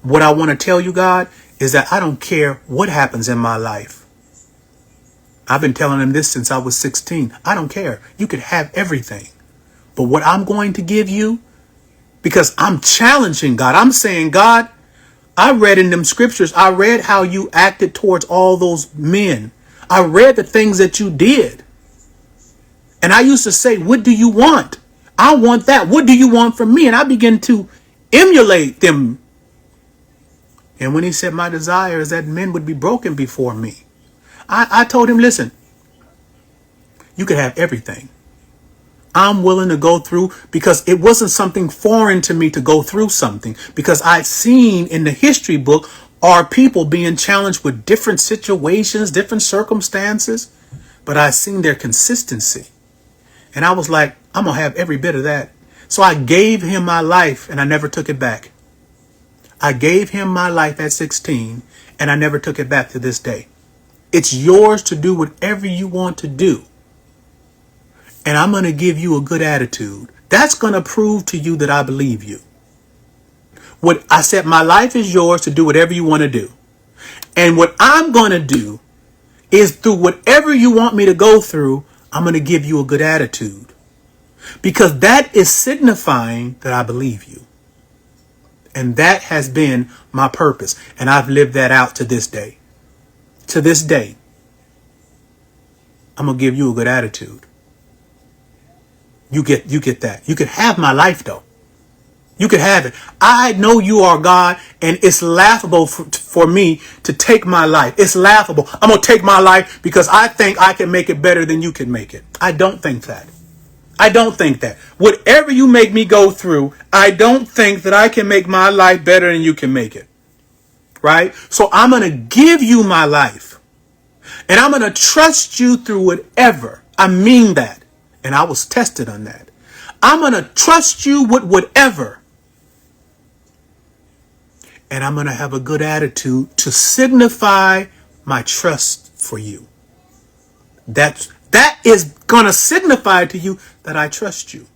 What I want to tell you, God, is that I don't care what happens in my life. I've been telling him this since I was 16. I don't care. You could have everything. But what I'm going to give you, because I'm challenging God, I'm saying, God, I read in them scriptures, I read how you acted towards all those men. I read the things that you did. And I used to say, what do you want? I want that. What do you want from me? And I began to emulate them. And when he said, my desire is that men would be broken before me, I told him, listen, you could have everything. I'm willing to go through, because it wasn't something foreign to me to go through something, because I'd seen in the history book our people being challenged with different situations, different circumstances, but I'd seen their consistency. And I was like, I'm going to have every bit of that. So I gave him my life and I never took it back. I gave him my life at 16 and I never took it back to this day. It's yours to do whatever you want to do. And I'm going to give you a good attitude. That's going to prove to you that I believe you. What I said, my life is yours to do whatever you want to do. And what I'm going to do is, through whatever you want me to go through, I'm going to give you a good attitude. Because that is signifying that I believe you. And that has been my purpose. And I've lived that out to this day. To this day, I'm going to give you a good attitude. You get that. You can have my life, though. You can have it. I know you are God, and it's laughable for me to take my life. It's laughable. I'm going to take my life because I think I can make it better than you can make it. I don't think that. I don't think that. Whatever you make me go through, I don't think that I can make my life better than you can make it. Right? So I'm going to give you my life. And I'm going to trust you through whatever. I mean that. And I was tested on that. I'm going to trust you with whatever. And I'm going to have a good attitude to signify my trust for you. That is going to signify to you that I trust you.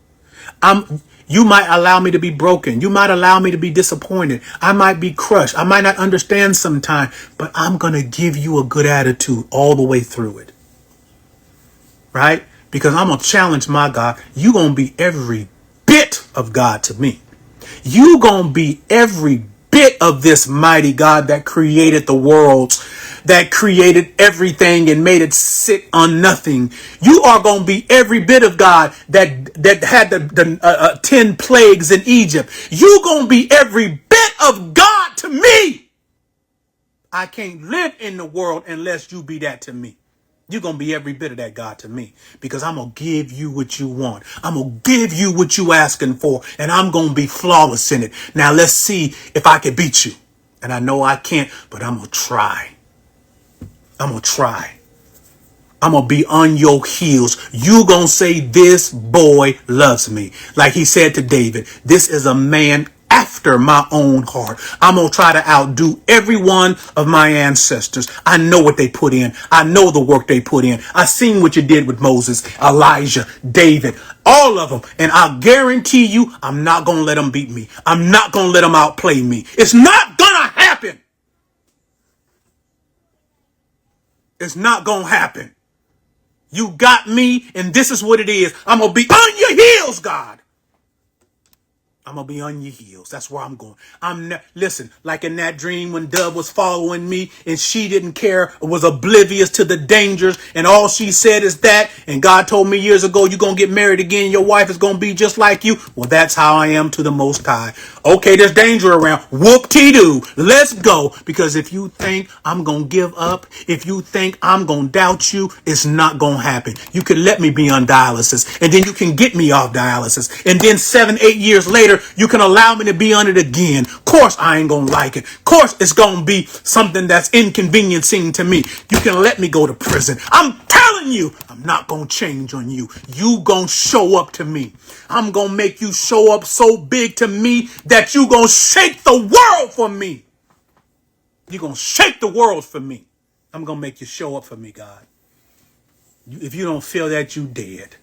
You might allow me to be broken. You might allow me to be disappointed. I might be crushed. I might not understand sometime, but I'm going to give you a good attitude all the way through it. Right? Because I'm going to challenge my God. You're going to be every bit of God to me. You're going to be every bit of this mighty God that created the worlds, that created everything and made it sit on nothing. You are going to be every bit of God that had the 10 plagues in Egypt. You're going to be every bit of God to me. I can't live in the world unless you be that to me. You're going to be every bit of that God to me, because I'm going to give you what you want. I'm going to give you what you asking for, and I'm going to be flawless in it. Now let's see if I can beat you. And I know I can't, but I'm going to try. I'm going to try. I'm going to be on your heels. You going to say, this boy loves me. Like he said to David, this is a man after my own heart. I'm going to try to outdo every one of my ancestors. I know what they put in. I know the work they put in. I seen what you did with Moses, Elijah, David, all of them. And I guarantee you, I'm not going to let them beat me. I'm not going to let them outplay me. It's not going to happen. It's not going to happen. You got me, and this is what it is. I'm going to be on your heels, God. I'm going to be on your heels. That's where I'm going. Listen, like in that dream when Dove was following me and she didn't care, was oblivious to the dangers, and all she said is that, and God told me years ago, you're going to get married again, your wife is going to be just like you. Well, that's how I am to the Most High. Okay, there's danger around. Whoop-de-doo. Let's go. Because if you think I'm going to give up, if you think I'm going to doubt you, it's not going to happen. You can let me be on dialysis, and then you can get me off dialysis. And then 7-8 years later, you can allow me to be on it again. Of course, I ain't going to like it. Of course, it's going to be something that's inconveniencing to me. You can let me go to prison. I'm telling you, I'm not going to change on you. You going to show up to me. I'm going to make you show up so big to me that you going to shake the world for me. You're going to shake the world for me. I'm going to make you show up for me, God. If you don't feel that, you dead.